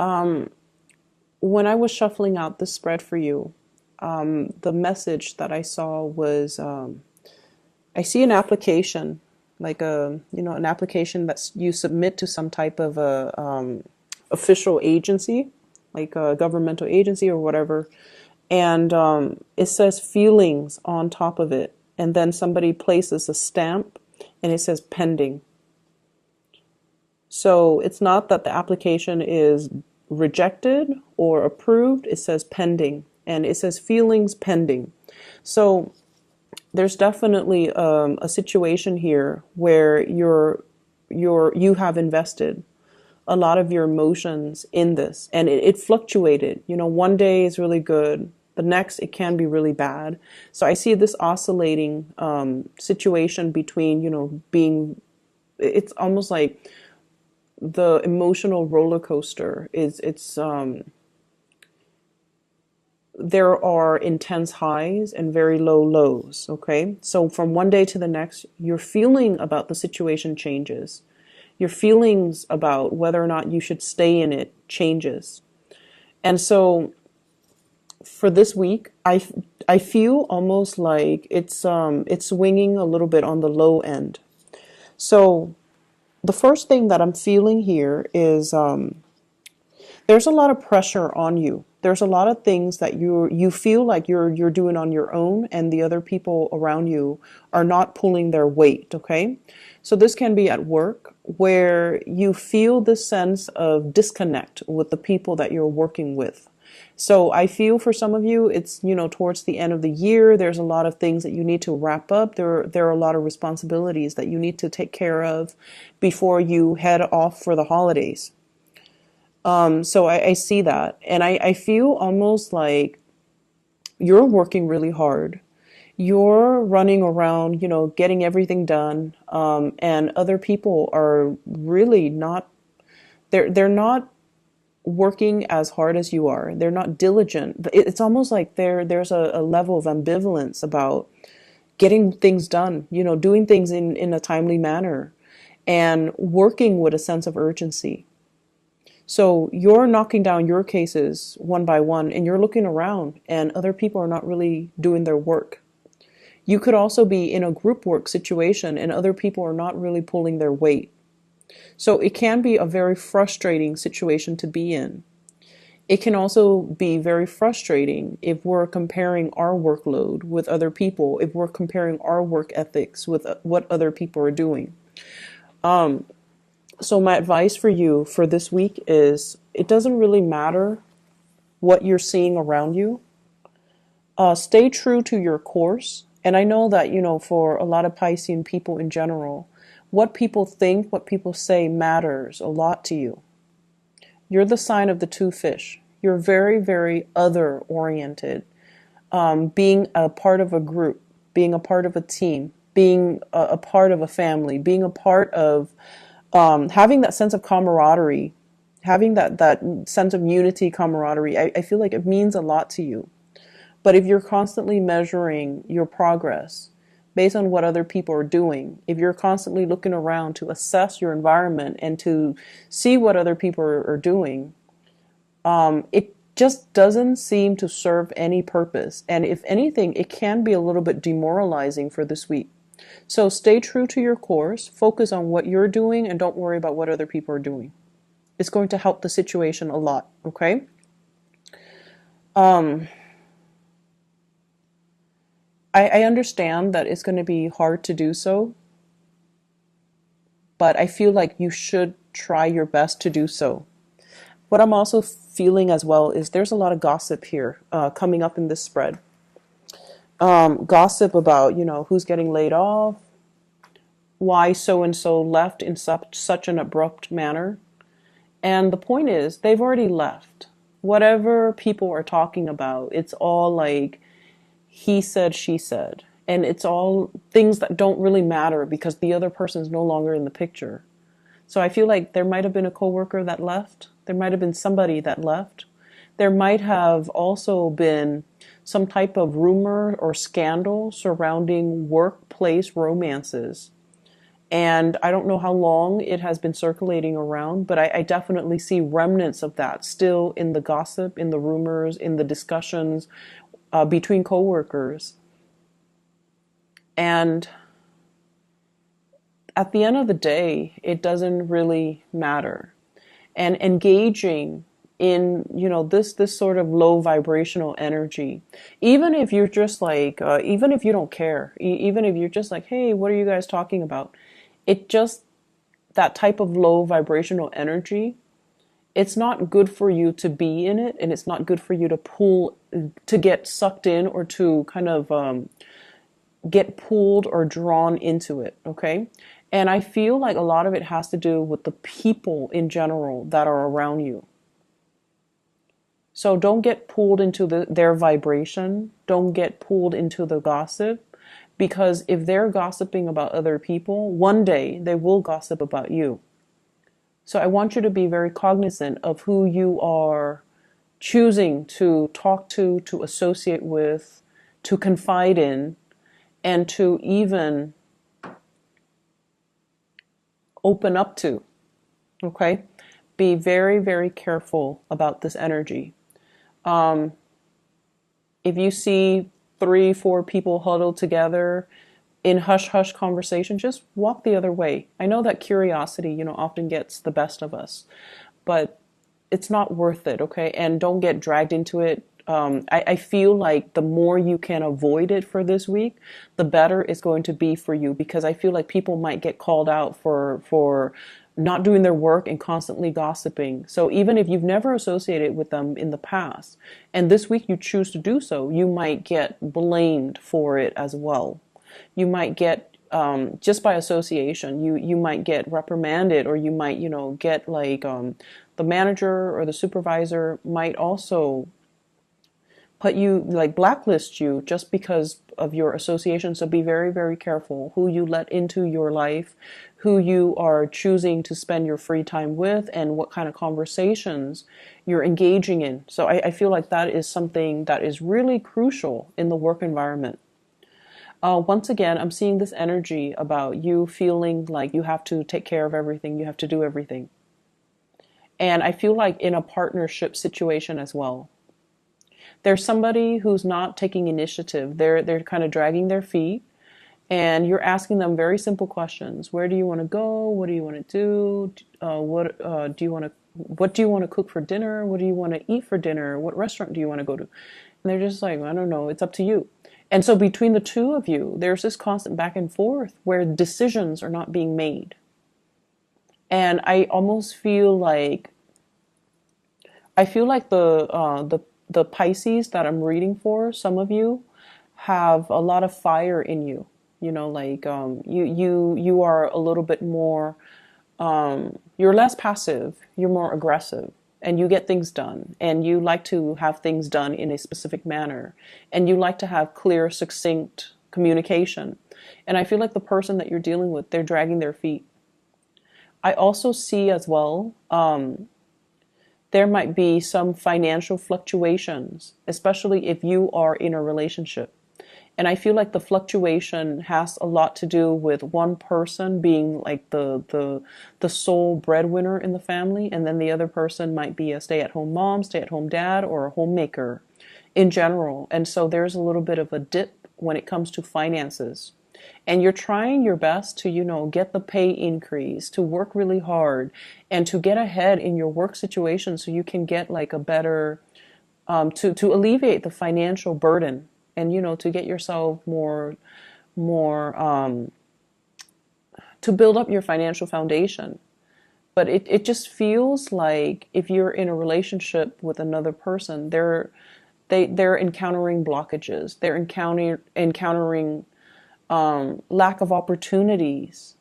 When I was shuffling out the spread for you, the message that I saw was I see an application, like an application that you submit to some type of a official agency, like a governmental agency or whatever, and it says feelings on top of it, and then somebody places a stamp, and it says pending. So it's not that the application is rejected or approved, it says pending, and it says feelings pending. So there's definitely a situation here where you have invested a lot of your emotions in this, and it fluctuated. One day is really good, the next it can be really bad. So I see this oscillating situation between being, it's almost like the emotional roller coaster is, there are intense highs and very low lows. Okay, so from one day to the next, your feeling about the situation changes. Your feelings about whether or not you should stay in it changes. And so for this week, I feel almost like it's swinging a little bit on the low end. So the first thing that I'm feeling here is there's a lot of pressure on you. There's a lot of things that you feel like you're doing on your own, and the other people around you are not pulling their weight. Okay, so this can be at work where you feel this sense of disconnect with the people that you're working with. So I feel for some of you, it's towards the end of the year. There's a lot of things that you need to wrap up. There are a lot of responsibilities that you need to take care of before you head off for the holidays. So I see that, and I feel almost like you're working really hard. You're running around, getting everything done, and other people are really not. They're not working as hard as you are. They're not diligent. It's almost like there's a level of ambivalence about getting things done. Doing things in a timely manner, and working with a sense of urgency. So you're knocking down your cases one by one, and you're looking around, and other people are not really doing their work. You could also be in a group work situation, and other people are not really pulling their weight. So it can be a very frustrating situation to be in. It can also be very frustrating if we're comparing our workload with other people, if we're comparing our work ethics with what other people are doing. So my advice for you for this week is it doesn't really matter what you're seeing around you. Stay true to your course. And I know that, for a lot of Piscean people in general, what people think, what people say matters a lot to you. You're the sign of the two fish. You're very, very other oriented. Being a part of a group, being a part of a team, being a part of a family, being a part of having that sense of camaraderie, having that sense of unity, camaraderie, I feel like it means a lot to you. But if you're constantly measuring your progress based on what other people are doing, if you're constantly looking around to assess your environment and to see what other people are doing, it just doesn't seem to serve any purpose. And if anything, it can be a little bit demoralizing for this week. So stay true to your course, focus on what you're doing, and don't worry about what other people are doing. It's going to help the situation a lot, okay? I understand that it's going to be hard to do so, but I feel like you should try your best to do so. What I'm also feeling as well is there's a lot of gossip here coming up in this spread. Gossip about, who's getting laid off, why so-and-so left in such an abrupt manner. And the point is, they've already left. Whatever people are talking about, it's all like he said, she said. And it's all things that don't really matter because the other person is no longer in the picture. So I feel like there might have been a coworker that left. There might have been somebody that left. There might have also been some type of rumor or scandal surrounding workplace romances. And I don't know how long it has been circulating around, but I definitely see remnants of that still in the gossip, in the rumors, in the discussions between coworkers. And at the end of the day, it doesn't really matter. And engaging in, this sort of low vibrational energy, even if you're just like, even if you don't care, even if you're just like, hey, what are you guys talking about? It just, that type of low vibrational energy, it's not good for you to be in it, and it's not good for you to get sucked in, or to kind of get pulled or drawn into it, okay? And I feel like a lot of it has to do with the people in general that are around you. So don't get pulled into their vibration. Don't get pulled into the gossip, because if they're gossiping about other people, one day they will gossip about you. So I want you to be very cognizant of who you are choosing to talk to associate with, to confide in, and to even open up to. Okay? Be very, very careful about this energy. If you see 3, 4 people huddled together in hush hush conversation, just walk the other way. I know that curiosity, often gets the best of us, but it's not worth it, okay? And don't get dragged into it. I feel like the more you can avoid it for this week, the better it's going to be for you, because I feel like people might get called out for not doing their work and constantly gossiping. So even if you've never associated with them in the past, and this week you choose to do so, you might get blamed for it as well. You might get, just by association, you might get reprimanded, or you might, get like, the manager or the supervisor might also put you, like, blacklist you just because of your association. So be very, very careful who you let into your life, who you are choosing to spend your free time with, and what kind of conversations you're engaging in. So I feel like that is something that is really crucial in the work environment. Once again, I'm seeing this energy about you feeling like you have to take care of everything, you have to do everything. And I feel like in a partnership situation as well, there's somebody who's not taking initiative. They're kind of dragging their feet, and you're asking them very simple questions. Where do you want to go? What do you want to do? What do you want to cook for dinner? What do you want to eat for dinner? What restaurant do you want to go to? And they're just like, I don't know, it's up to you. And so between the two of you, there's this constant back and forth where decisions are not being made. And I almost feel like, the Pisces that I'm reading for, some of you have a lot of fire in you. Like, you are a little bit more, you're less passive, you're more aggressive, and you get things done, and you like to have things done in a specific manner, and you like to have clear, succinct communication. And I feel like the person that you're dealing with, they're dragging their feet. I also see as well, there might be some financial fluctuations, especially if you are in a relationship. And I feel like the fluctuation has a lot to do with one person being like the sole breadwinner in the family, and then the other person might be a stay-at-home mom, stay-at-home dad, or a homemaker in general. And so there's a little bit of a dip when it comes to finances. And you're trying your best to, get the pay increase, to work really hard, and to get ahead in your work situation so you can get like a better, to alleviate the financial burden, and, to get yourself more, to build up your financial foundation. But it just feels like if you're in a relationship with another person, they're encountering blockages. They're encountering lack of opportunities.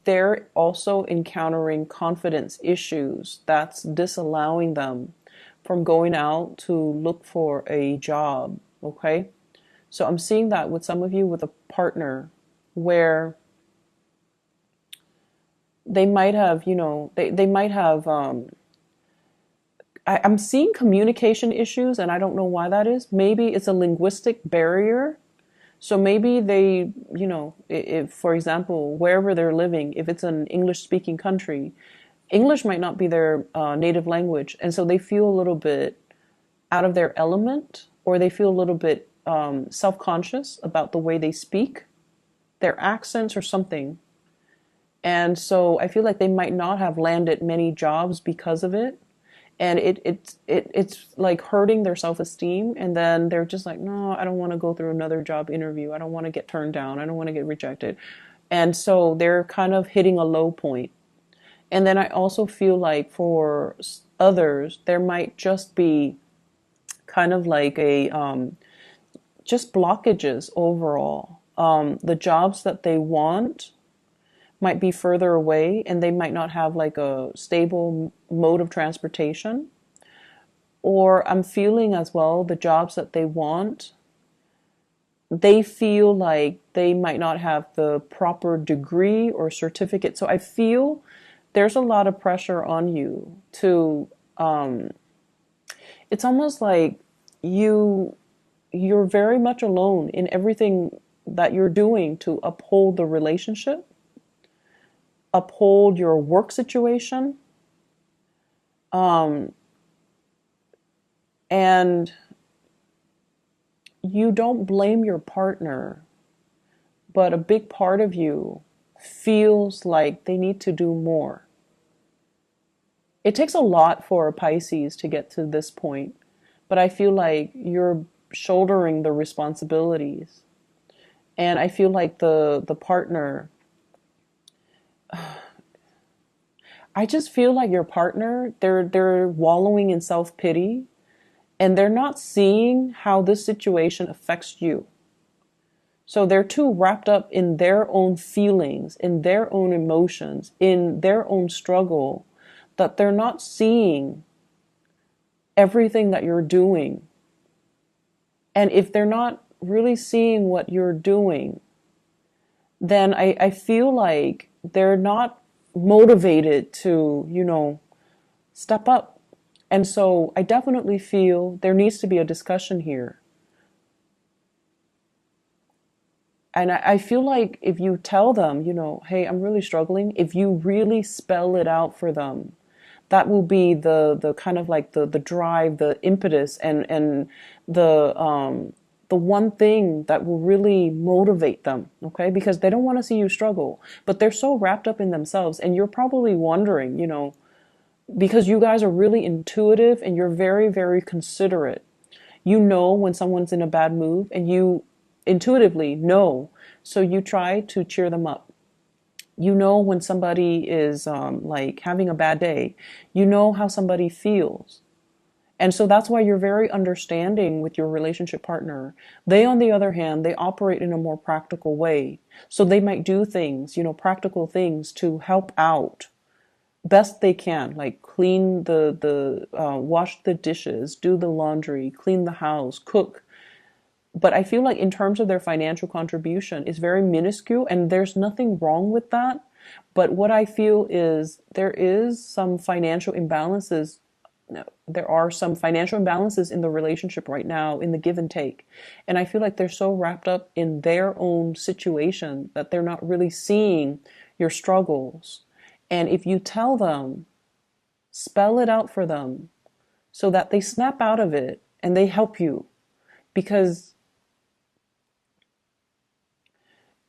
They're also encountering confidence issues that's disallowing them from going out to look for a job. Okay? So I'm seeing that with some of you with a partner where they might have, they might have I'm seeing communication issues, and I don't know why that is. Maybe it's a linguistic barrier. So maybe they, if, for example, wherever they're living, if it's an English speaking country, English might not be their native language. And so they feel a little bit out of their element, or they feel a little bit self conscious about the way they speak, their accents, or something. And so I feel like they might not have landed many jobs because of it. And it's like hurting their self-esteem, and then they're just like, no, I don't want to go through another job interview, I don't want to get turned down, I don't want to get rejected. And so they're kind of hitting a low point. And then I also feel like for others there might just be kind of like a just blockages overall. The jobs that they want might be further away, and they might not have like a stable mode of transportation. Or I'm feeling as well the jobs that they want, they feel like they might not have the proper degree or certificate. So I feel there's a lot of pressure on you to, it's almost like you're very much alone in everything that you're doing to uphold the relationship, uphold your work situation, and you don't blame your partner, but a big part of you feels like they need to do more. It takes a lot for a Pisces to get to this point, but I feel like you're shouldering the responsibilities. And I feel like the partner, I just feel like your partner, they're wallowing in self-pity, and they're not seeing how this situation affects you. So they're too wrapped up in their own feelings, in their own emotions, in their own struggle, that they're not seeing everything that you're doing. And if they're not really seeing what you're doing, then I feel like they're not motivated to, step up. And so I definitely feel there needs to be a discussion here. And I feel like if you tell them, hey, I'm really struggling, if you really spell it out for them, that will be the kind of like the drive, the impetus, and the one thing that will really motivate them, okay? Because they don't want to see you struggle, but they're so wrapped up in themselves. And you're probably wondering, because you guys are really intuitive and you're very, very considerate. You know when someone's in a bad mood, and you intuitively know. So you try to cheer them up. You know when somebody is like having a bad day. You know how somebody feels. And so that's why you're very understanding with your relationship partner. They, on the other hand, they operate in a more practical way. So they might do things, practical things to help out best they can, like clean wash the dishes, do the laundry, clean the house, cook. But I feel like in terms of their financial contribution, it's very minuscule, and there's nothing wrong with that. But what I feel is there is some financial imbalances. There are some financial imbalances in the relationship right now, in the give and take. And I feel like they're so wrapped up in their own situation that they're not really seeing your struggles. And if you tell them, spell it out for them so that they snap out of it and they help you. Because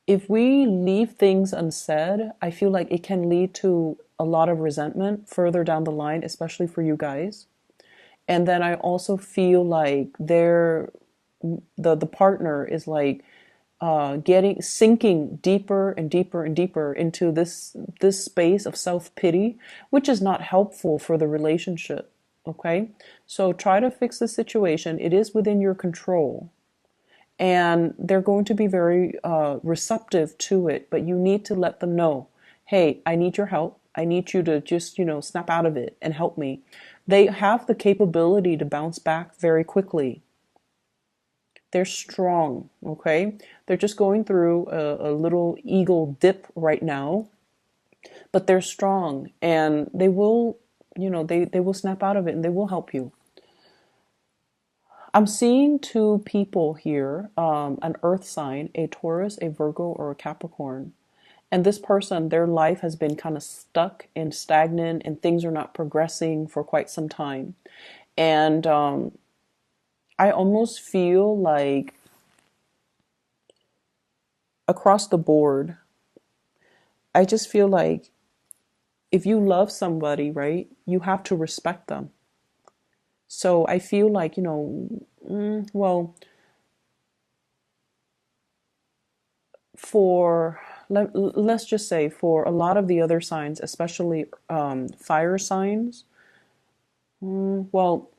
if we leave things unsaid, I feel like it can lead to a lot of resentment further down the line, especially for you guys. And then I also feel like the partner is like sinking deeper and deeper and deeper into this space of self-pity, which is not helpful for the relationship. Okay, so try to fix the situation. It is within your control, and they're going to be very receptive to it. But you need to let them know, hey, I need your help. I need you to just snap out of it and help me. They have the capability to bounce back very quickly. They're strong, okay? They're just going through a little ego dip right now, but they're strong, and they will they will snap out of it and they will help you. I'm seeing two people here, an earth sign, a Taurus, a Virgo, or a Capricorn. And this person, their life has been kind of stuck and stagnant and things are not progressing for quite some time. And I almost feel like across the board, I just feel like if you love somebody, right, you have to respect them. So I feel like, well, for let's just say for a lot of the other signs, especially fire signs, well,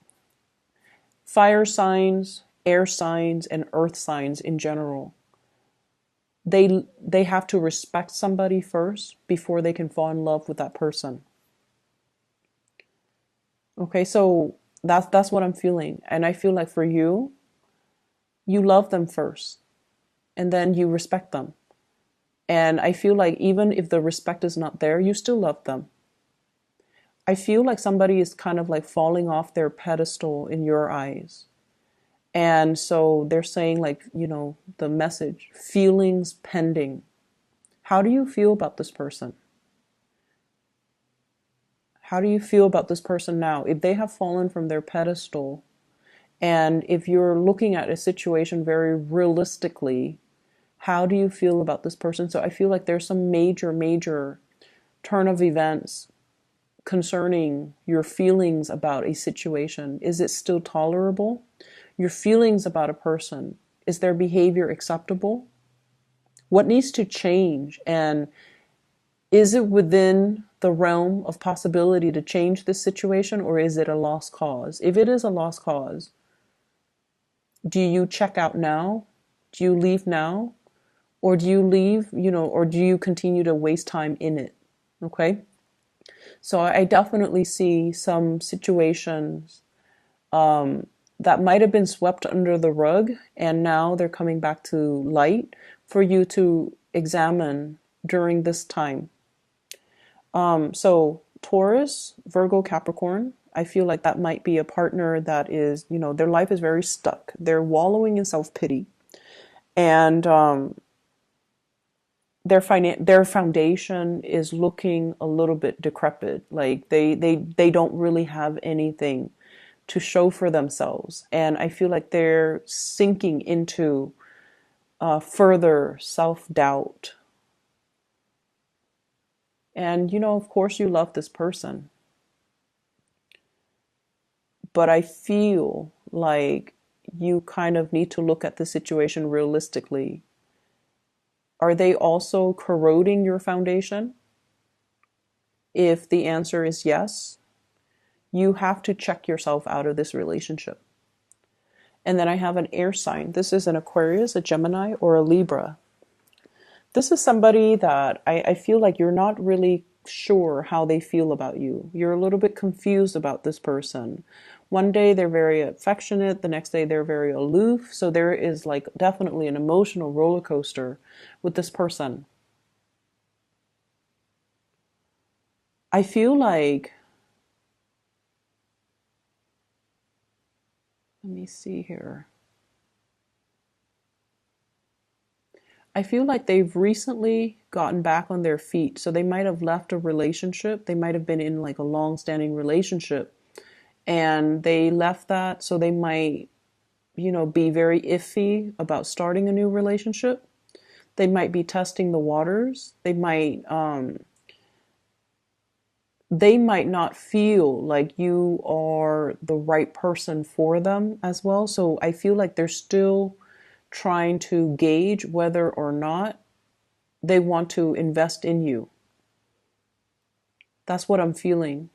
fire signs, air signs, and earth signs in general, they have to respect somebody first before they can fall in love with that person. Okay, so that's what I'm feeling, and I feel like for you, you love them first, and then you respect them. And I feel like even if the respect is not there, you still love them. I feel like somebody is kind of like falling off their pedestal in your eyes. And so they're saying, like, the message, feelings pending. How do you feel about this person? How do you feel about this person now? If they have fallen from their pedestal, and if you're looking at a situation very realistically, how do you feel about this person? So I feel like there's some major, major turn of events concerning your feelings about a situation. Is it still tolerable? Your feelings about a person, is their behavior acceptable? What needs to change? And is it within the realm of possibility to change this situation, or is it a lost cause? If it is a lost cause, do you check out now? Do you leave now? Or do you leave, or do you continue to waste time in it? Okay? So I definitely see some situations that might have been swept under the rug, and now they're coming back to light for you to examine during this time. So Taurus, Virgo, Capricorn, I feel like that might be a partner that is, their life is very stuck. They're wallowing in self-pity. And their foundation is looking a little bit decrepit. Like they don't really have anything to show for themselves. And I feel like they're sinking into further self-doubt. And, of course you love this person. But I feel like you kind of need to look at the situation realistically. Are they also corroding your foundation? If the answer is yes, you have to check yourself out of this relationship. And then I have an air sign. This is an Aquarius, a Gemini, or a Libra. This is somebody that I feel like you're not really sure how they feel about you. You're a little bit confused about this person. One day they're very affectionate, the next day they're very aloof. So there is like definitely an emotional roller coaster with this person. I feel like, let me see here. I feel like they've recently gotten back on their feet. So they might have left a relationship. They might have been in like a long-standing relationship and they left that. So they might, be very iffy about starting a new relationship. They might be testing the waters. They might not feel like you are the right person for them as well. So I feel like they're still trying to gauge whether or not they want to invest in you. That's what I'm feeling.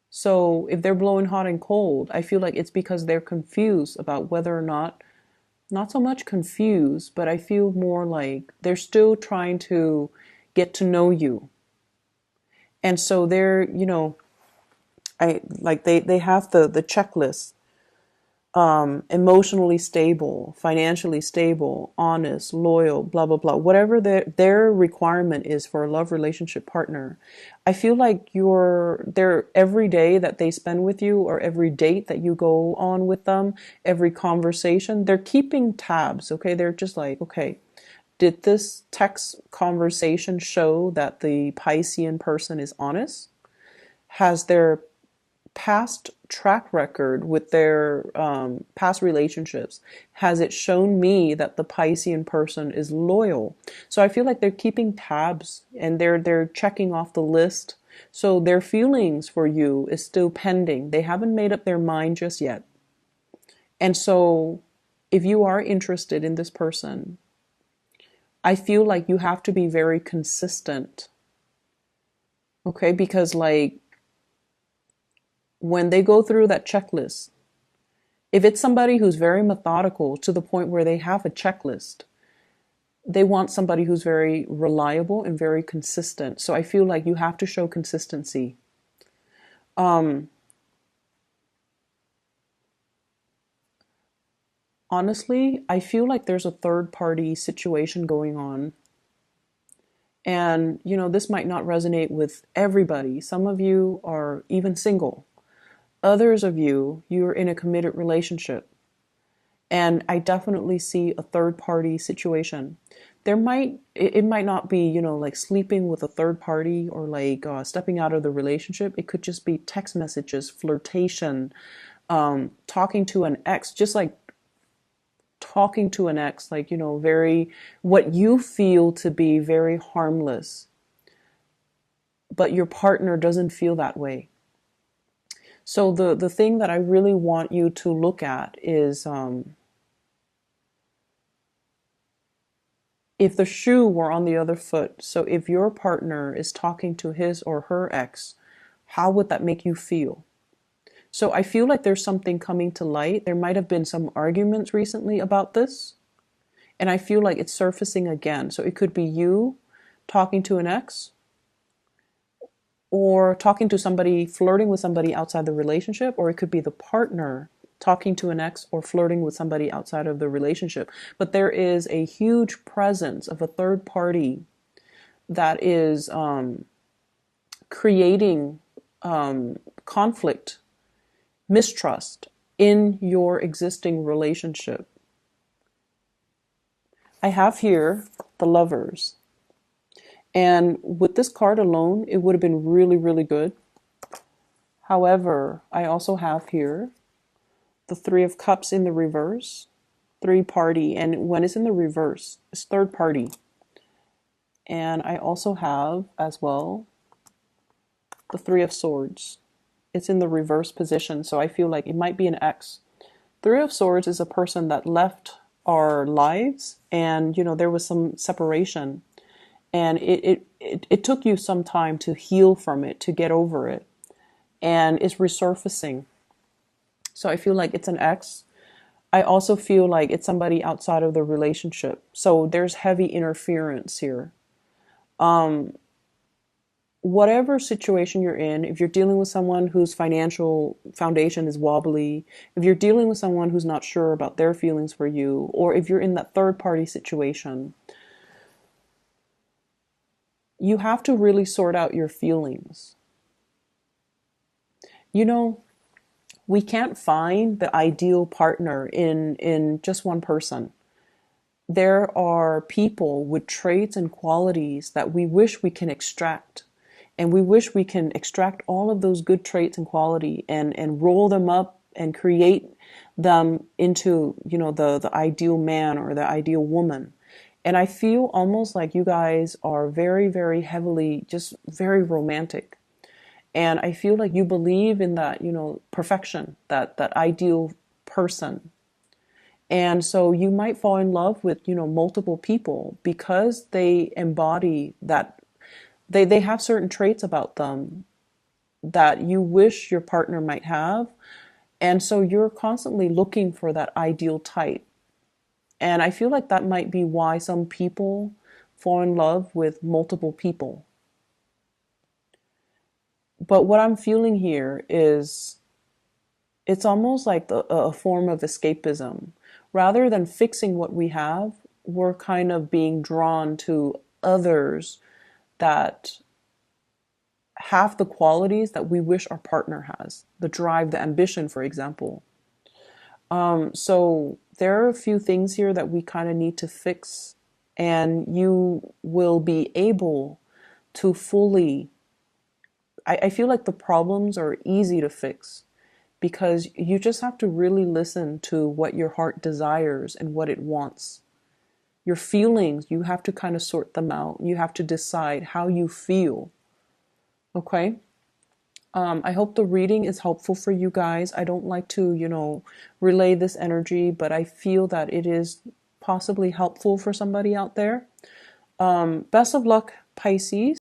So if they're blowing hot and cold, I feel like it's because they're confused about whether or not so much confused, but I feel more like they're still trying to get to know you. And so they're, I like they have the checklist emotionally stable, financially stable, honest, loyal, blah, blah, blah, whatever their requirement is for a love relationship partner. I feel like they're every day that they spend with you, or every date that you go on with them, every conversation, they're keeping tabs. Okay. They're just like, okay, did this text conversation show that the Piscean person is honest? Has their past track record with their past relationships, has it shown me that the Piscean person is loyal? So I feel like they're keeping tabs, and they're checking off the list. So their feelings for you is still pending. They haven't made up their mind just yet. And so if you are interested in this person, I feel like you have to be very consistent. Okay, because like when they go through that checklist, if it's somebody who's very methodical to the point where they have a checklist, they want somebody who's very reliable and very consistent. So I feel like you have to show consistency. Honestly, I feel like there's a third party situation going on. And, this might not resonate with everybody. Some of you are even single. Others of you, you're in a committed relationship. And I definitely see a third party situation. It might not be, like sleeping with a third party, or like stepping out of the relationship. It could just be text messages, flirtation, talking to an ex, just like talking to an ex, like, very, what you feel to be very harmless, but your partner doesn't feel that way. So the thing that I really want you to look at is, if the shoe were on the other foot. So if your partner is talking to his or her ex, how would that make you feel? So I feel like there's something coming to light. There might have been some arguments recently about this, and I feel like it's surfacing again. So it could be you talking to an ex, or talking to somebody, flirting with somebody outside the relationship, or it could be the partner talking to an ex or flirting with somebody outside of the relationship. But there is a huge presence of a third party that is creating conflict, mistrust in your existing relationship. I have here the Lovers. And with this card alone, it would have been really, really good. However, I also have here the Three of Cups in the reverse, three party. And when it's in the reverse, it's third party. And I also have as well the Three of Swords. It's in the reverse position, so I feel like it might be an ex. Three of Swords is a person that left our lives, and there was some separation, and it took you some time to heal from it, to get over it, and it's resurfacing. So I feel like it's an ex. I also feel like it's somebody outside of the relationship. So there's heavy interference here. Whatever situation you're in, if you're dealing with someone whose financial foundation is wobbly, if you're dealing with someone who's not sure about their feelings for you, or if you're in that third party situation, you have to really sort out your feelings. We can't find the ideal partner in just one person. There are people with traits and qualities that we wish we can extract. And we wish we can extract all of those good traits and quality and roll them up and create them into, the ideal man or the ideal woman. And I feel almost like you guys are very, very heavily, just very romantic. And I feel like you believe in that, perfection, that ideal person. And so you might fall in love with, multiple people because they embody that. They have certain traits about them that you wish your partner might have. And so you're constantly looking for that ideal type. And I feel like that might be why some people fall in love with multiple people. But what I'm feeling here is it's almost like a form of escapism. Rather than fixing what we have, we're kind of being drawn to others that have the qualities that we wish our partner has, the drive, the ambition, for example. So there are a few things here that we kind of need to fix, and you will be able to fully. I feel like the problems are easy to fix because you just have to really listen to what your heart desires and what it wants. Your feelings, you have to kind of sort them out. You have to decide how you feel. Okay? I hope the reading is helpful for you guys. I don't like to, relay this energy, but I feel that it is possibly helpful for somebody out there. Best of luck, Pisces.